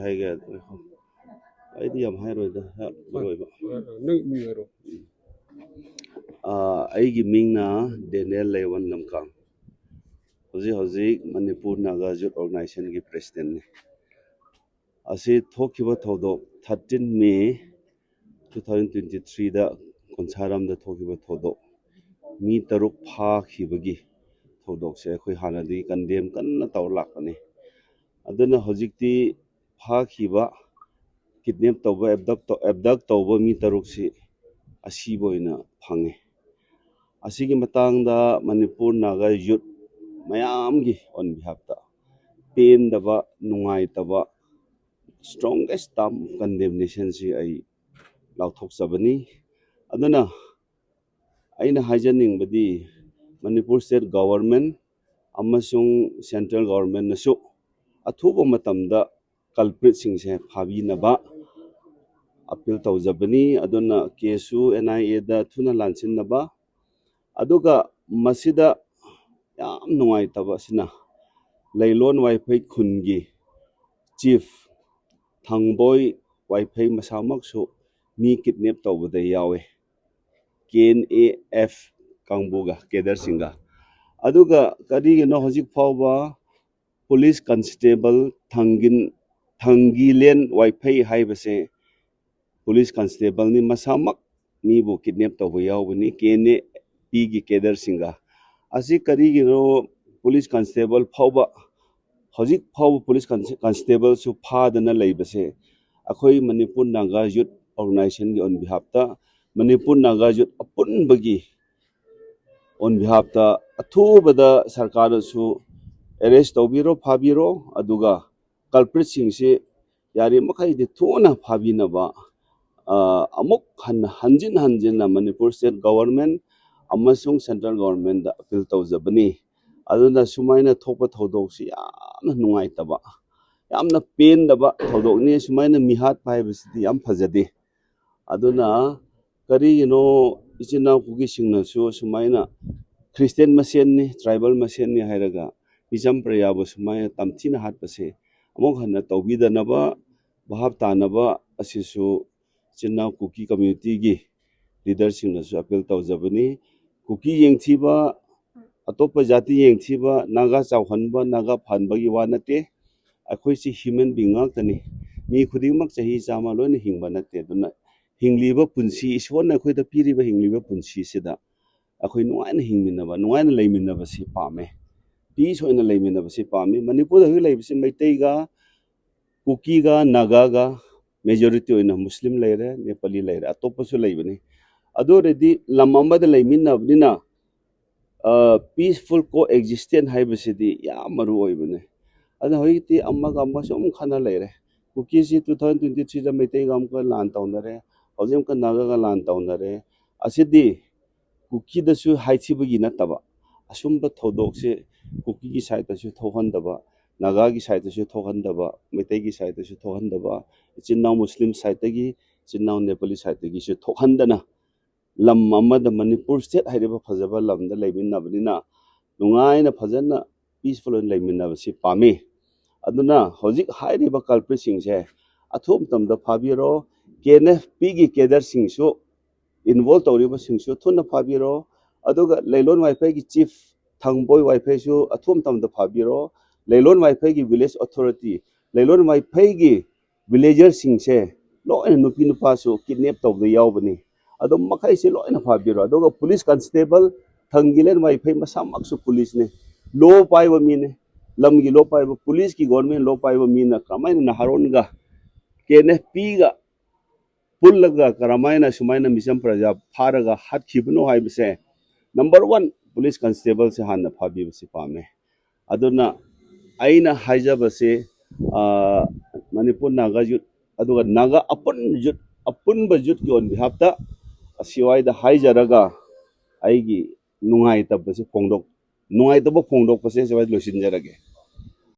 haige aidi yam hai roi da roi ba aigi mingna Daniel Lewan Lamkang hoji Manipur Naga Youth Organization gi president ne asi thokiba thodok 13 May 2023 da Konsaram da thokiba thodok mi taruk pha khibagi thodok se khoi hanadi condemn kanna tawlak ani aduna hojikti pha khiba kidnap tawba abduct tawba mi taruk si asiboina phange asigi matangda Manipur Naga Youth mayam gi on behalf da pain daba nungai taba strongest term condemnation si ai lauthok sabani aduna aina hajaning badi Manipur state government amasung central government nasu athuba matamda culprit singse phabi naba appeal tawjabani aduna kesu NIA da thuna lansin naba aduga masida yam nungai taba sina leilon wifi khungi chief thangboy wifi masamak su mi kidnap tawbada yawe KNAF kangbuga Kedar Singha aduga kadi no hojik phawba police constable thangilen wifi haibase police constable ni masamak mi bu kidnap tawba yawbani KNAP gi Kedar Singha asi kadi no police constable phawba hojik phawba police constable su phadana leibase akhoi Manipur Naga Youth Organization gi on behalf ta Manipur Naga Youth apun bagi on behalf ta athubada sarkar su arrest tawbiro phabiro aduga culprit singse yari makai de thona phabinaba amuk hanjin na Manipur state government amasung central government da appeal tawjabani aduna sumaina thokpa thodok si yamna nungai taba yamna pain daba thodok ni sumaina mihat phaibasi yam phajade aduna kari ichina kugi singna su sumaina Christian masen ni tribal masen ni hairaga bijam prayabo sumaina tamthina hatpase amok hanna tawbidanaba bahab tanaba asisu china kuki community gi leader singna su appeal tawjabani kuki yengthiba atopa jati yengthiba naga chawhanba naga phanbagi wanate akhoi si human being tani mi khudingmak chahi chama loina hingba nate duna hingliba punsi iswona khoi da piriba hingliba punsi sida akhoi nuaina hingminaba nuaina leiminaba si pame peace hoina leiminaba si pame Manipur da leibisi maitai ga kuki ga naga ga majority hoina muslim leire nepali leire atopa su leibani ado redi lamamba da leiminabnina peaceful coexistence haibasidi yamaru oibane ada hoiti amma som khana leire kuki si 2023 da maitai gam ka lan tawnare hojim ka naga ga lan tawnare asidi kuki da su haithibagi nataba asumba thodok se kuki gi side da su thohandaba naga gi side da su thohandaba maitai gi side da su thohandaba chinnaw muslim side gi chinnaw nepali side gi su thohandana lam amada Manipur state hairiba phajaba lamda leiminabnina nungaina phajana peaceful leiminaba si pame aduna hojik hairiba culprit singse athum tamda phabiro KNFP gi Kedar Singsu involved tawriba singsu thuna phabiro aduga leilon wifi gi chief thangboy wifi su athum tamda phabiro leilon wifi gi village authority leilon wifi gi villager singse loina nupi nupa su kidnap tawda yawbani adum makai se loina phabiro aduga police constable thangilen wifi masamak su police ne law paiba mine lamgi law paiba police ki government law paiba mina kamaina naharonga KNFP ga pullaga karamaina sumaina misam praja pharaga hathibno haibse number 1 police constable se hanna phabi basi pame aduna aina haijabase Manipur Naga Youth aduga naga apun bajut ki on behalf ta asiwai da haijaraga aigi nungai tabase phongdok pase siwai losin jarage